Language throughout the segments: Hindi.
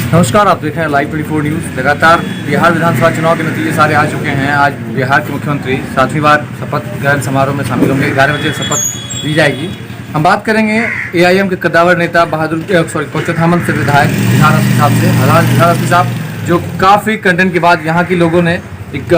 नमस्कार, आप देख रहे हैं लाइव 24 न्यूज़। लगातार बिहार विधानसभा चुनाव के नतीजे सारे आ चुके हैं। आज बिहार के मुख्यमंत्री 7वीं बार शपथ ग्रहण समारोह में शामिल होंगे। 11 बजे शपथ दी जाएगी। हम बात करेंगे एआईएम के कद्दावर नेता कोचोधामन से विधायक इजहार हस्नी साहब से। इजहार हस्नी साहब जो काफ़ी कंटेंट के बाद यहाँ के लोगों ने एक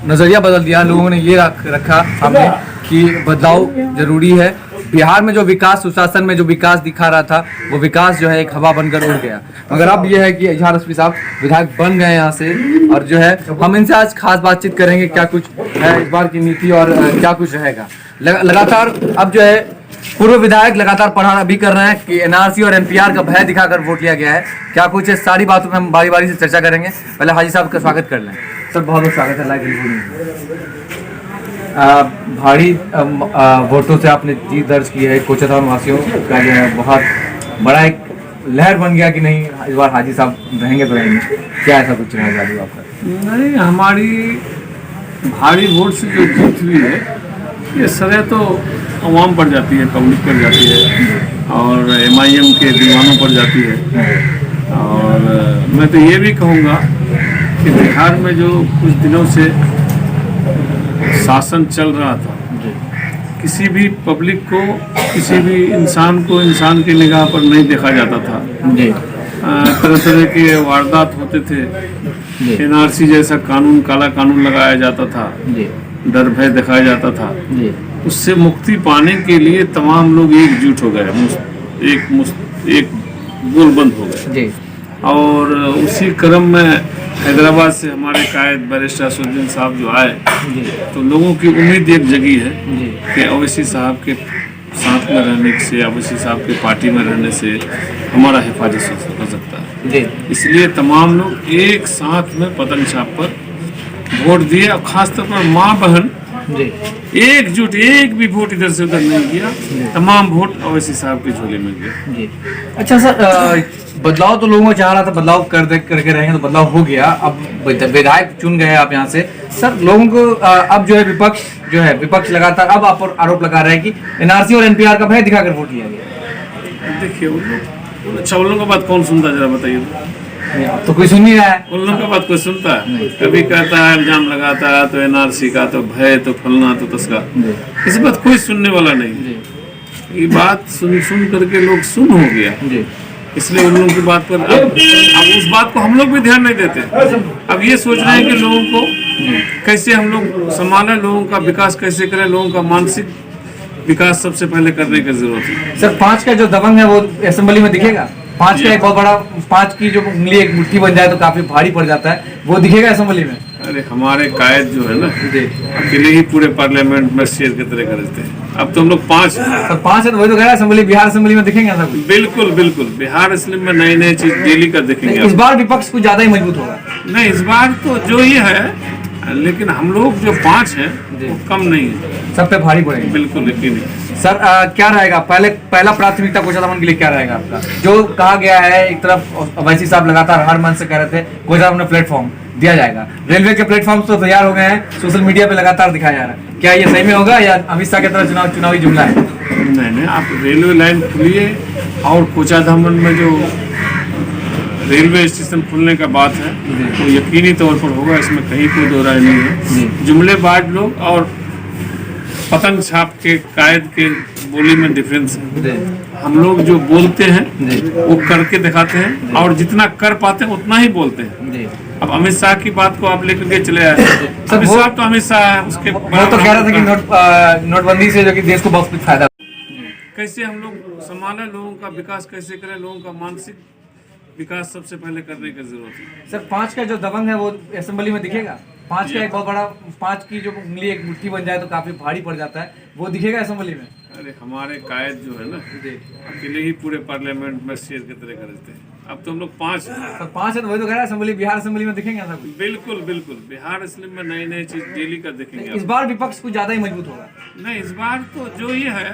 नज़रिया बदल दिया। लोगों ने ये रखा सामने कि बदलाव ज़रूरी है। बिहार में जो विकास, सुशासन में जो विकास दिखा रहा था, वो विकास जो है एक हवा बनकर उड़ गया। मगर अब यह है कि इजहार हस्नी साहब विधायक बन गए यहाँ से, और जो है हम इनसे आज खास बातचीत करेंगे क्या कुछ है इस बार की नीति और क्या कुछ रहेगा। लगातार अब जो है पूर्व विधायक लगातार पढ़ाना भी कर रहे हैं कि एनआरसी और एनपीआर का भय दिखाकर वोट लिया गया है। क्या कुछ है, सारी बातों में हम बारी बारी से चर्चा करेंगे। पहले हाजी साहब का स्वागत कर लें। सर, बहुत बहुत स्वागत है लाइव न्यूज़। भारी वोटों से आपने जीत दर्ज की है। कोचोधाम वासियों का जो है बहुत बड़ा एक लहर बन गया कि नहीं इस बार हाजी साहब रहेंगे तो रहेंगे। क्या ऐसा कुछ रहा जादू आपका? नहीं, हमारी भारी वोट से जो जीत हुई है ये सरे तो अवाम पर जाती है, पब्लिक पर जाती है और एमआईएम के दीवानों पर जाती है। और मैं तो ये भी कहूँगा कि बिहार में जो कुछ दिनों से शासन चल रहा था, किसी भी पब्लिक को, किसी भी इंसान को इंसान की निगाह पर नहीं देखा जाता था। तरह तरह के वारदात होते थे। एनआरसी जैसा कानून, काला कानून लगाया जाता था, डर भय दिखाया जाता था। उससे मुक्ति पाने के लिए तमाम लोग एकजुट हो गए, एक गोलबंद हो गए। और उसी क्रम में हैदराबाद से हमारे कायद बैरिस्टर असदुद्दीन साहब जो आए, तो लोगों की उम्मीद एक जगी है कि ओवैसी साहब के साथ में रहने से, ओवैसी साहब के पार्टी में रहने से हमारा हिफाजत हो सकता है। इसलिए तमाम लोग एक साथ में पतंग छाप पर वोट दिए। और खासतौर पर माँ बहन एकजुट, एक भी वोट इधर से उधर नहीं किया। तमाम वोट ओवैसी साहब के झोले में गए। अच्छा सर, बदलाव तो लोगों को चाह रहा था, बदलाव करके रहेंगे तो बदलाव हो गया। अब विधायक चुन गए आप यहाँ से। सर, लोगों को अब जो है विपक्ष लगातार अब आप आरोप लगा रहे हैं कि एनआरसी और एनपीआर का भय दिखाकर वोट लिया गया। देखिए, उन लोगों का बात कौन सुनता, जरा बताइए। तो कोई सुन नहीं रहा है। उन लोगों का बात कोई सुनता है? कभी कहता है, इल्जाम लगाता है तो एनआरसी का, तो भय, तो फलना, तो तस्का। इस बात कोई सुनने वाला नहीं। ये बात सुन करके लोग सुन हो गया। इसलिए उन लोगों की बात पर अब उस बात को हम लोग भी ध्यान नहीं देते। अब ये सोच रहे हैं कि लोगों को कैसे हम लोग संभालें, लोगों का विकास कैसे करें, लोगों का मानसिक विकास सबसे पहले करने की जरूरत है। सर, 5 का जो दबंग है वो असेंबली में दिखेगा। 5 का एक बहुत बड़ा, 5 की जो उंगली एक मुट्ठी बन जाए तो काफी भारी पड़ जाता है, वो दिखेगा असेंबली में। अरे, हमारे कायद जो है ना, अकेले ही पूरे पार्लियामेंट में शेर की तरह करते हैं। अब तो हम लोग 5 हैं। सर, 5 है तो वही तो कह रहा है, असेंबली, बिहार असेंबली में दिखेंगे ऐसा कुछ? बिल्कुल बिल्कुल, बिहार असली में नई नई चीज डेली का देखेंगे। इस बार विपक्ष कुछ ज्यादा ही मजबूत होगा। नहीं, इस बार तो जो ही है, लेकिन हम लोग जो 5 हैं वो कम नहीं है, सब पे भारी पड़ेगा। बिल्कुल यकीन है। सर, क्या रहेगा पहला प्राथमिकता कोचोधाम के लिए क्या रहेगा आपका? जो कहा गया है, एक तरफ ओवैसी साहब लगातार हर मन से कह रहे थे कोचोधाम में प्लेटफॉर्म दिया जाएगा। रेलवे के प्लेटफॉर्म तो तैयार हो गए हैं, सोशल मीडिया पे लगातार दिखाया जा रहा है। क्या ये सही में होगा या अमित शाह की तरह चुनावी जुमला है? नहीं, आप रेलवे लाइन खुलिए। और कोचोधाम में जो रेलवे स्टेशन खुलने का बात है वो यकीनी तौर पर होगा, इसमें कहीं कोई दो राय नहीं है। जुमलेबाज लोग और पतंग छाप के कायद के बोली में डिफरेंस है। हम लोग जो बोलते हैं वो करके दिखाते हैं, और जितना कर पाते हैं उतना ही बोलते हैं। अब अमित शाह की बात को आप लेकर के चले आए। अमित शाह तो अमित शाह है, उसके वो तो कह रहे थे कि नोटबंदी से जो कि देश को बहुत कुछ फायदा। कैसे हम लोग संभालें, लोगों का विकास कैसे करें, लोगों का मानसिक विकास सबसे पहले करने की जरूरत है। सर, 5 का जो दबंग है वो असेंबली में दिखेगा। 5 का एक बहुत बड़ा, 5 की जो उंगली एक मुट्ठी बन जाए तो काफी भारी पड़ जाता है, वो दिखेगा असेंबली में। अरे, हमारे कायद जो है ना, अकेले ही पूरे पार्लियामेंट में शेर की तरह करते हैं। अब तो हम लोग 5 हैं। सर, 5 है तो वही तो कह रहा है, असेंबली, बिहार असेंबली में दिखेंगे ऐसा कुछ? बिल्कुल बिल्कुल, बिहार असली में नई नई चीज डेली का देखेंगे। इस बार विपक्ष कुछ ज्यादा ही मजबूत होगा। नहीं, इस बार तो जो ही है,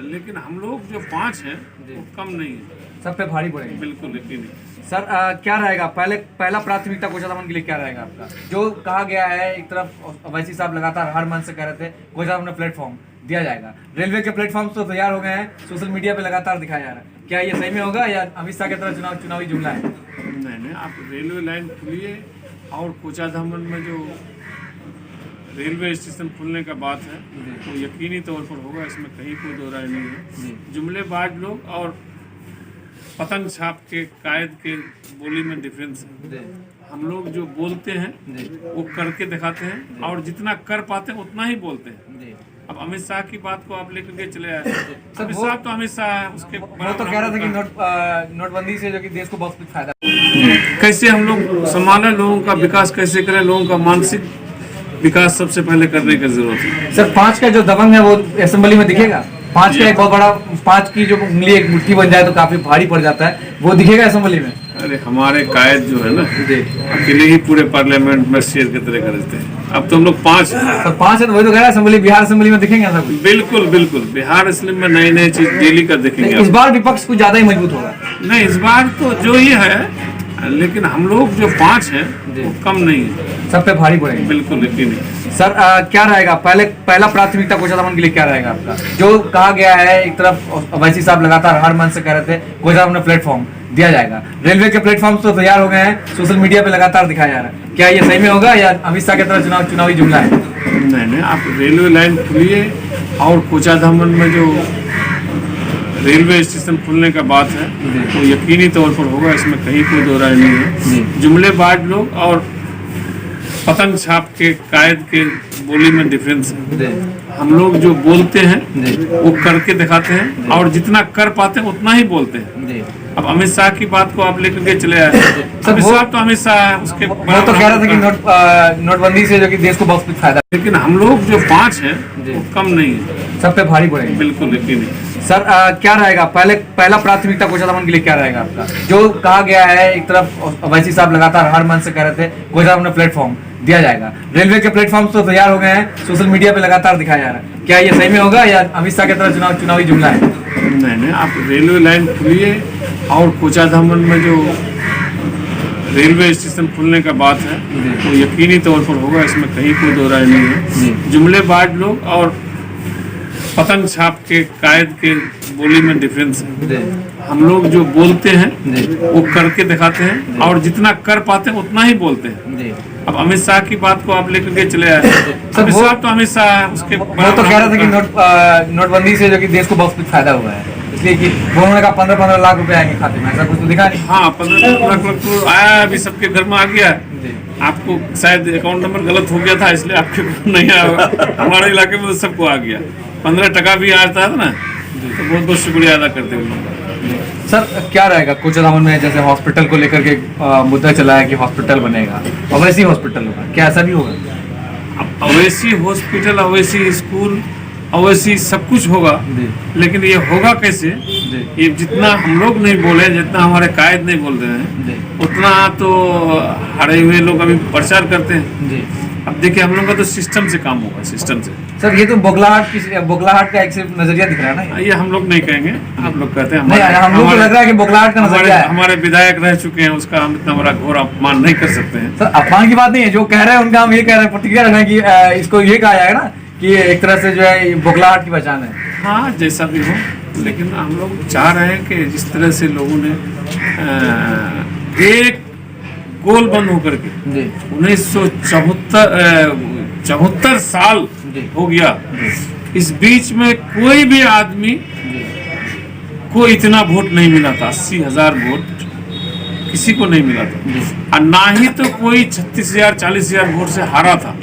लेकिन हम लोग जो 5 हैं वो कम नहीं है, सब पे भारी पड़ेगा। बिल्कुल यकीन है। सर, क्या रहेगा पहला प्राथमिकता कोचोधाम के लिए क्या रहेगा आपका? जो कहा गया है, एक तरफ ओवैसी साहब लगातार हर मन से कह रहे थे कोचोधाम में प्लेटफॉर्म दिया जाएगा। रेलवे के प्लेटफॉर्म तो तैयार हो गए हैं, सोशल मीडिया पे लगातार दिखाया जा रहा है। क्या ये सही में होगा या अमित शाह की तरह चुनावी जुमला है? नहीं, आप रेलवे लाइन खुलिए और कोचाधामन में जो रेलवे स्टेशन खुलने का बात है वो यकीनी तौर पर होगा, इसमें कहीं कोई दो राय नहीं है। जुमलेबाज लोग और पतंग छाप के कायद के बोली में डिफरेंस है। हम लोग जो बोलते हैं वो करके दिखाते हैं और जितना कर पाते हैं उतना ही बोलते हैं। अब अमित शाह की बात को आप लेकर के चले आए, अमित शाह तो अमित शाह है, उसके वो तो कह रहा था कि नोटबंदी से जो कि देश को बहुत कुछ फायदा। कैसे हम लोग संभालें, लोगों का विकास कैसे करें, लोगों का मानसिक विकास सबसे पहले करने की जरूरत है। सर 5 का जो दबंग है वो असेंबली में दिखेगा? 5 का एक बहुत बड़ा 5 की जो उंगली एक मुट्ठी बन जाए तो काफी भारी पड़ जाता है, वो दिखेगा असेंबली में? अरे हमारे कायद जो है ना अकेले ही पूरे पार्लियामेंट में शेर की तरह करते हैं। अब तो हम लोग 5 सर 5 है तो वही तो कह रहा है असेंबली, बिहार असेंबली में दिखेंगे सब कुछ? बिल्कुल बिल्कुल, बिहार असलिम में नई नई चीज डेली का देखेंगे। इस बार विपक्ष कुछ ज्यादा ही मजबूत होगा? नहीं, इस बार तो जो ही है, लेकिन हम लोग जो 5 हैं वो कम नहीं है, सब पे भारी पड़ेंगे। बिल्कुल यकीन है। सर क्या रहेगा पहला प्राथमिकता कोचाधामन के लिए क्या रहेगा आपका? जो कहा गया है, एक तरफ अवैसी साहब लगातार हर मंच से कह रहे थे कोचाधामन में प्लेटफॉर्म दिया जाएगा। रेलवे के प्लेटफॉर्म तो तैयार हो गए हैं, सोशल मीडिया पे लगातार दिखाया जा रहा है। क्या ये सही में होगा या अमित शाह की तरह चुनावी जुमला है? नहीं, आप रेलवे लाइन खुलिए और कोचाधामन में जो रेलवे स्टेशन खुलने का बात है वो यकीनी तौर पर होगा, इसमें कहीं कोई दो राय नहीं है। जुमलेबाज लोग और पतंग छाप के कायद के बोली में डिफरेंस है। हम लोग जो बोलते हैं वो करके दिखाते हैं और जितना कर पाते हैं उतना ही बोलते हैं। अब अमित शाह की बात को आप लेकर के चले आए, अमित शाह तो अमित शाह है, उसके वो तो कह रहा था कि नोटबंदी से जो कि देश को बहुत कुछ फायदा। लेकिन हम लोग जो 5 हैं वो कम नहीं है, सब पे भारी पड़ेंगे। बिल्कुल यकीन है। सर क्या रहेगा पहला प्राथमिकता कोचाधामन के लिए क्या रहेगा आपका? जो कहा गया है, एक तरफ अवैसी साहब लगातार हर मंच से कह रहे थे कोचाधामन में प्लेटफॉर्म दिया जाएगा। रेलवे के प्लेटफॉर्म तो तैयार हो गए हैं, सोशल मीडिया पे लगातार दिखाया जा रहा है। क्या ये सही में होगा या अमित शाह की तरह चुनावी जुमला है? नहीं, आप रेलवे लाइन खुलिए और कोचाधामन में जो रेलवे स्टेशन खुलने का बात है वो यकीनी तौर पर होगा, इसमें कहीं कोई दो राय नहीं है। जुमलेबाज लोग और पतंग छाप के कायद के बोली में डिफरेंस है। हम लोग जो बोलते हैं वो करके दिखाते हैं और जितना कर पाते हैं उतना ही बोलते हैं। अब अमित शाह की बात को आप लेकर के चले आए, अमित शाह तो अमित शाह है, उसके वो तो कह रहा था कि नोटबंदी से जो कि देश को बहुत कुछ फायदा हुआ है, इसलिए कि उन्होंने कहा 15-15 लाख रुपए आएंगे खाते में, ऐसा कुछ तो दिखा नहीं। हाँ, 15 लाख तो आया, अभी सबके घर में आ गया है। आपको शायद अकाउंट नंबर गलत हो गया था इसलिए आपके घर नहीं आया, हमारे इलाके में तो सबको आ गया। 15 टका भी आता है ना, तो बहुत बहुत शुक्रिया अदा करते हैं। सर क्या रहेगा कोचाधामन में, जैसे हॉस्पिटल को लेकर के मुद्दा चला है कि हॉस्पिटल बनेगा, अवैसी हॉस्पिटल होगा, क्या ऐसा भी होगा? अब अवैसी हॉस्पिटल, अवैसी स्कूल, अवैसी सब कुछ होगा, लेकिन ये होगा कैसे? ये जितना हम लोग नहीं बोले, जितना हमारे कायद नहीं बोल रहे हैं, उतना तो हारे हुए लोग अभी प्रचार करते हैं। अब देखिए हम लोग का तो सिस्टम से काम होगा, सिस्टम से। सर ये तो बोखलाहट का एक सिर्फ नजरिया दिख रहा है ना? ये हम लोग नहीं कहेंगे, आप लोग कहते हैं। हम लोग को लग रहा है कि बोखलाहट का नजरिया है। हमारे विधायक रह चुके हैं, उसका हम इतना बड़ा घोर अपमान नहीं कर सकते हैं। सर अपमान की बात नहीं है, जो कह रहे हैं उनका हम ये कह रहे हैं, प्रतिक्रिया रखना है कि इसको ये कहा जाएगा ना कि एक तरह से जो है बोखलाहट की पहचान है। हाँ, जैसा भी हो, लेकिन हम लोग चाह रहे हैं कि जिस तरह से लोगों ने एक गोल बंद होकर के 1974 साल हो गया, इस बीच में कोई भी आदमी को इतना वोट नहीं मिला था। 80,000 वोट किसी को नहीं मिला था, और ना ही तो कोई 36,000 40,000 वोट से हारा था।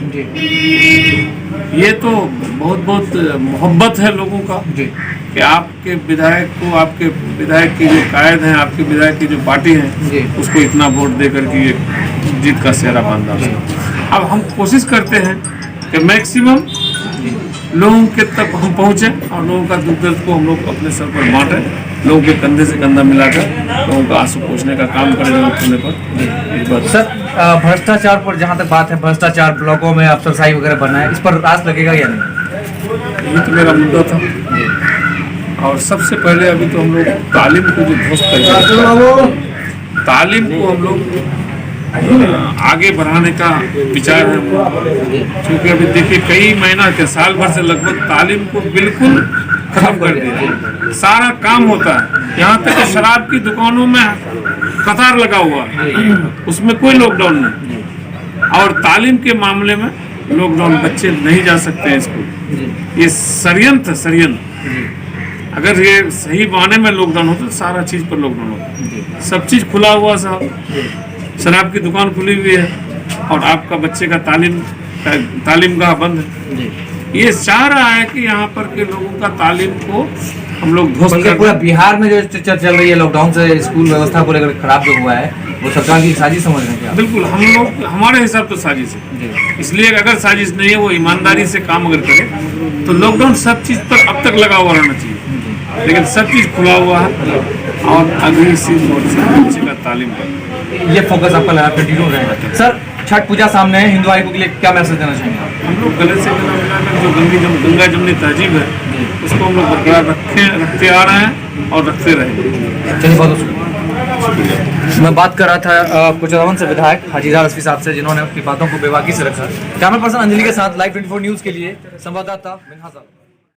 ये तो बहुत बहुत मोहब्बत है लोगों का कि आपके विधायक को, आपके विधायक की जो कायद हैं, आपके विधायक की जो पार्टी है, उसको इतना वोट देकर के ये जीत का सेहरा बांधा। अब हम कोशिश करते हैं कि मैक्सिमम लोगों के तक हम पहुँचे और लोगों का दुख दर्द को हम लोग अपने सर पर बांटें, लोगों के कंधे से कंधा मिलाकर लोगों का आंसू पोंछने का काम करें जरूरत होने पर। सर भ्रष्टाचार पर जहाँ तक बात है, भ्रष्टाचार ब्लॉकों में अफसरशाही वगैरह बना है, इस पर रास लगेगा या नहीं? ये तो मेरा मुद्दा था। और सबसे पहले अभी तो हम लोग तालीम को जो ध्वस्त कर, तालीम को हम लोग आगे बढ़ाने का विचार है। क्योंकि अभी देखिए कई महीना के साल भर से लगभग तालीम को बिल्कुल खत्म कर दिया। सारा काम होता है, यहाँ तक कि शराब की दुकानों में कतार लगा हुआ है, उसमें कोई लॉकडाउन नहीं। और तालीम के मामले में लॉकडाउन, बच्चे नहीं जा सकते हैं स्कूल। ये षड्यंत्र। अगर ये सही माने में लॉकडाउन हो तो सारा चीज पर लॉकडाउन होता। सब चीज खुला हुआ साहब, शराब की दुकान खुली हुई है और आपका बच्चे का तालीम गाह बंद है। ये चाह रहा है कि यहाँ पर के लोगों का तालीम को हम लोग ध्वस्त कर। पूरा बिहार में जो चर्चा चल रही है लॉकडाउन से स्कूल व्यवस्था को लेकर खराब जो हुआ है, वो सरकार की साजिश समझ रहे हैं? बिल्कुल, हम लोग हमारे हिसाब तो साजिश है। इसलिए अगर साजिश नहीं है, वो ईमानदारी से काम अगर करे तो लॉकडाउन सब चीज पर अब तक लगा हुआ रहना चाहिए, लेकिन सब चीज खुला हुआ है और अगली सी बच्चे का तालीम पर ये फोकस आपका लगा कंटिन्यू रहेगा। सर, छठ पूजा सामने है, हिंदू भाइयों के लिए क्या मैसेज देना चाहेंगे आप? हम लोग गले से गला मिलाकर जो गंगा जमनी तहजीब है उसको हम लोग बरकरार रखते आ रहे हैं और रखते रहेंगे। चलिए, बहुत शुक्रिया। मैं बात कर रहा था कोचरवन से विधायक हाजीराज रफी साहब से, जिन्होंने अपनी बातों को बेबाकी से रखा। कैमरा पर्सन अंजलि के साथ लाइव 24 न्यूज़ के लिए संवाददाता मिन्हाज।